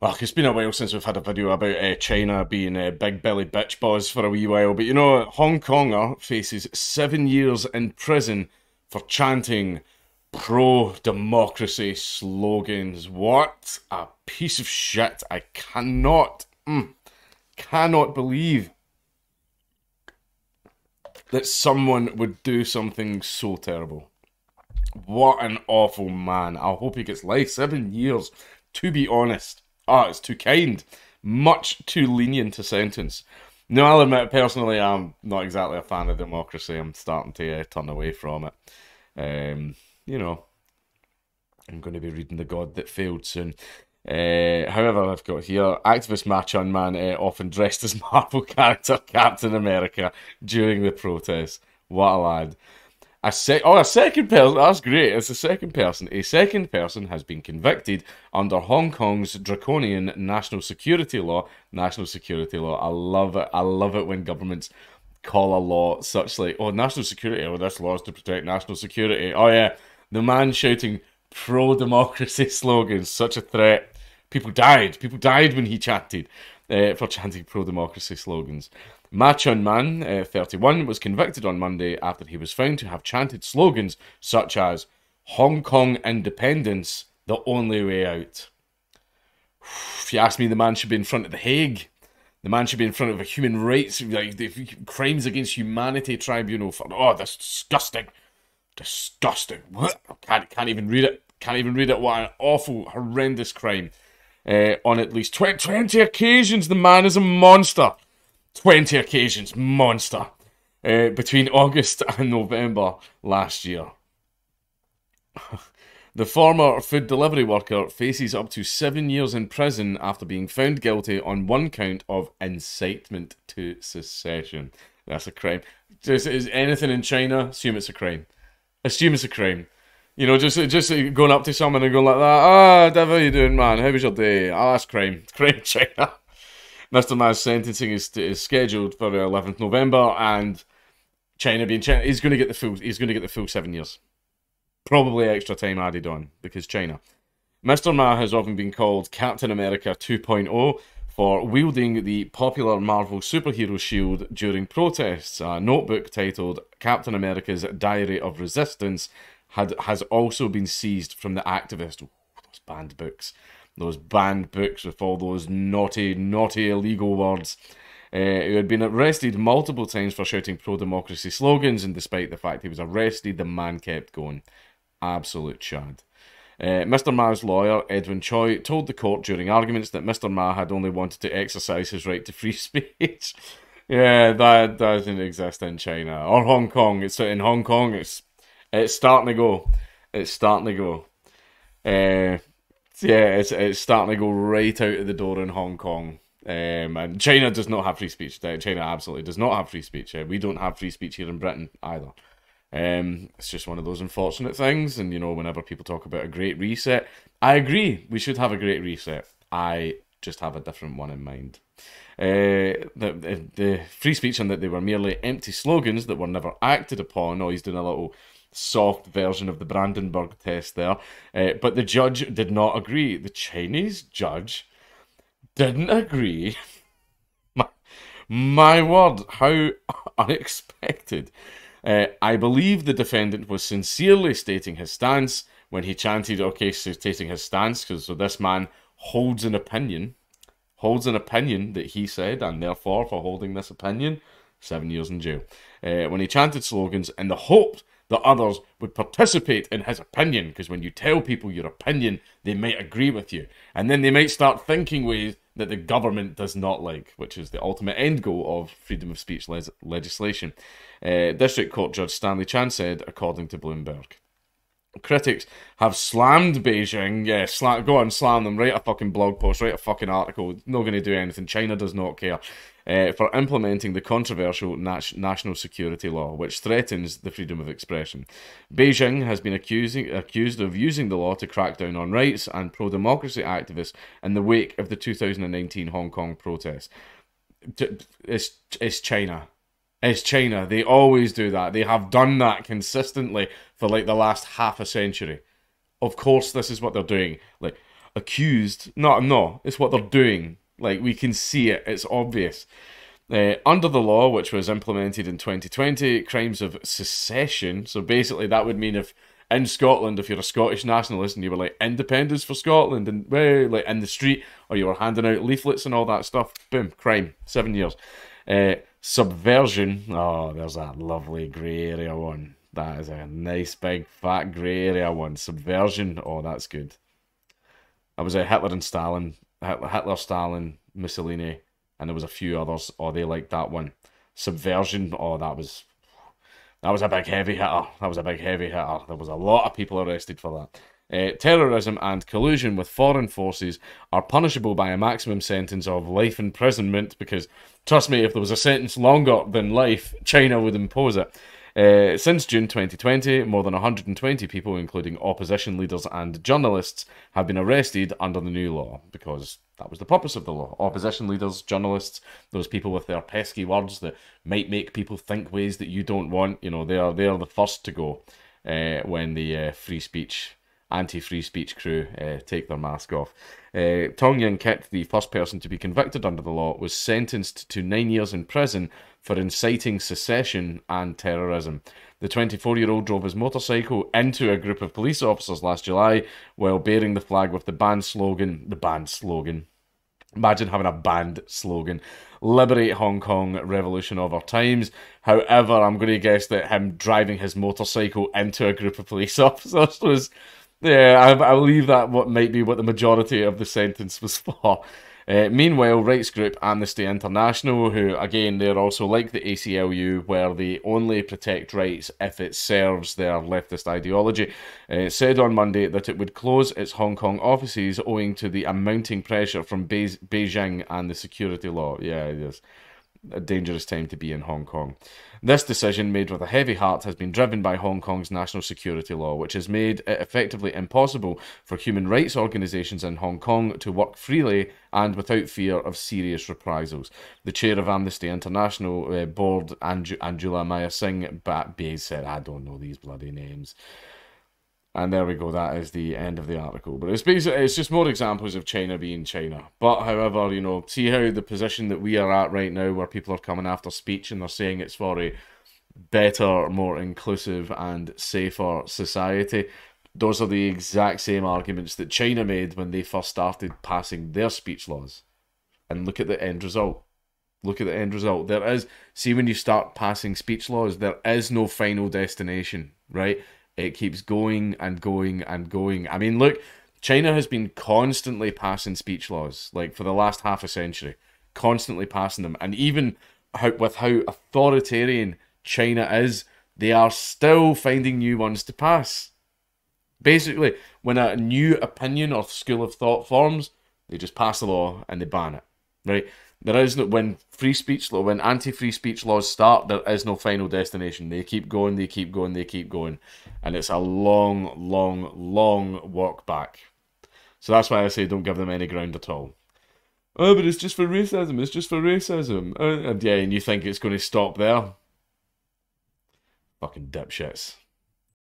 Well, it's been a while since we've had a video about China being a big belly bitch boss for a wee while, but you know, Hong Konger faces 7 years in prison for chanting pro-democracy slogans. What a piece of shit. I cannot believe that someone would do something so terrible. What an awful man. I hope he gets life. 7 years, to be honest. It's too kind. Much too lenient a sentence. No, I'll admit, personally, I'm not exactly a fan of democracy. I'm starting to turn away from it. You know, I'm going to be reading The God That Failed soon. However, I've got here, activist Ma Chun Man often dressed as Marvel character Captain America during the protests. What a lad. A second person. That's great. It's a second person. A second person has been convicted under Hong Kong's draconian national security law. National security law. I love it. I love it when governments call a law such like, oh, national security. Oh, this law is to protect national security. Oh yeah, the man shouting pro-democracy slogans. Such a threat. People died. People died when he chanted for chanting pro-democracy slogans. Ma Chun Man, 31, was convicted on Monday after he was found to have chanted slogans such as Hong Kong independence, the only way out. If you ask me, the man should be in front of the Hague. The man should be in front of a human rights, like the crimes against humanity tribunal for, oh, that's disgusting. Disgusting. What? Can't even read it. Can't even read it. What an awful, horrendous crime. On at least 20 occasions, the man is a monster. 20 occasions, monster, between August and November last year. The former food delivery worker faces up to 7 years in prison after being found guilty on one count of incitement to secession. That's a crime. Just is anything in China, assume it's a crime. Assume it's a crime. You know, just going up to someone and going like that, Dev, how you doing, man? How was your day? Oh, that's crime. It's crime in China. Mr. Ma's sentencing is scheduled for 11th November, and China being China, he's going to get the full 7 years, probably extra time added on because China. Mr. Ma has often been called Captain America 2.0 for wielding the popular Marvel superhero shield during protests. A notebook titled Captain America's Diary of Resistance has also been seized from the activist. Ooh, those banned books. Those banned books with all those naughty illegal words. He had been arrested multiple times for shouting pro-democracy slogans, and despite the fact he was arrested, the man kept going. Absolute chad. Mr. Ma's lawyer, Edwin Choi, told the court during arguments that Mr. Ma had only wanted to exercise his right to free speech. Yeah, that doesn't exist in China. Or Hong Kong. It's in Hong Kong, it's starting to go. It's starting to go. Yeah, it's starting to go right out of the door in Hong Kong. And China does not have free speech. China absolutely does not have free speech. We don't have free speech here in Britain either. It's just one of those unfortunate things. And, you know, whenever people talk about a great reset, I agree. We should have a great reset. I just have a different one in mind. The free speech and that they were merely empty slogans that were never acted upon. Oh, he's doing a little soft version of the Brandenburg test there. But the judge did not agree. The Chinese judge didn't agree. My word, how unexpected. I believe the defendant was sincerely stating his stance when he chanted, okay, so stating his stance, because so this man holds an opinion that he said, and therefore, for holding this opinion, 7 years in jail. When he chanted slogans in the hope that others would participate in his opinion, because when you tell people your opinion, they might agree with you, and then they might start thinking ways that the government does not like, which is the ultimate end goal of freedom of speech legislation. District Court Judge Stanley Chan said, according to Bloomberg. Critics have slammed Beijing. Yeah, go on, slam them. Write a fucking blog post, write a fucking article. Not going to do anything. China does not care. For implementing the controversial national security law, which threatens the freedom of expression. Beijing has been accused of using the law to crack down on rights and pro-democracy activists in the wake of the 2019 Hong Kong protests. It's China. It's China. They always do that. They have done that consistently for like the last half a century. Of course, this is what they're doing. Like, accused. No, it's what they're doing. Like, we can see it, it's obvious. Under the law, which was implemented in 2020, crimes of secession, so basically that would mean if in Scotland, if you're a Scottish nationalist and you were like, independence for Scotland, and like in the street, or you were handing out leaflets and all that stuff, boom, crime, 7 years. Subversion, oh, there's that lovely grey area one. That is a nice big fat grey area one. Subversion, oh, that's good. I was a Hitler and Stalin, Hitler, Stalin, Mussolini, and there was a few others. Oh, they liked that one. Subversion, oh, that was a big heavy hitter. That was a big heavy hitter. There was a lot of people arrested for that. Terrorism and collusion with foreign forces are punishable by a maximum sentence of life imprisonment because, trust me, if there was a sentence longer than life, China would impose it. Since June 2020, more than 120 people, including opposition leaders and journalists, have been arrested under the new law because that was the purpose of the law. Opposition leaders, journalists, those people with their pesky words that might make people think ways that you don't want, you know, they are the first to go when the free speech, anti-free speech crew take their mask off. Tong Yin Kit, the first person to be convicted under the law, was sentenced to 9 years in prison for inciting secession and terrorism. The 24-year-old drove his motorcycle into a group of police officers last July while bearing the flag with the band slogan. Imagine having a band slogan. Liberate Hong Kong, revolution of our times. However, I'm going to guess that him driving his motorcycle into a group of police officers was... Yeah, I'll leave that what might be what the majority of the sentence was for. Meanwhile, rights group Amnesty International, who, again, they're also like the ACLU, where they only protect rights if it serves their leftist ideology, said on Monday that it would close its Hong Kong offices owing to the mounting pressure from Beijing and the security law. Yeah, it is a dangerous time to be in Hong Kong. This decision, made with a heavy heart, has been driven by Hong Kong's national security law, which has made it effectively impossible for human rights organisations in Hong Kong to work freely and without fear of serious reprisals. The chair of Amnesty International board, Angela Maya Singh, said, I don't know these bloody names. And there we go, that is the end of the article. But it's just more examples of China being China. But however, you know, see how the position that we are at right now, where people are coming after speech and they're saying it's for a better, more inclusive and safer society. Those are the exact same arguments that China made when they first started passing their speech laws. And look at the end result. Look at the end result. There is, see, when you start passing speech laws, there is no final destination, right? It keeps going and going and going. I mean, look, China has been constantly passing speech laws, like for the last half a century, constantly passing them. And even with how authoritarian China is, they are still finding new ones to pass. Basically, when a new opinion or school of thought forms, they just pass a law and they ban it, right? There is no, when free speech law, when anti-free speech laws start, there is no final destination. They keep going, they keep going, they keep going. And it's a long, long, long walk back. So that's why I say don't give them any ground at all. Oh, but it's just for racism, it's just for racism. And yeah, and you think it's going to stop there? Fucking dipshits.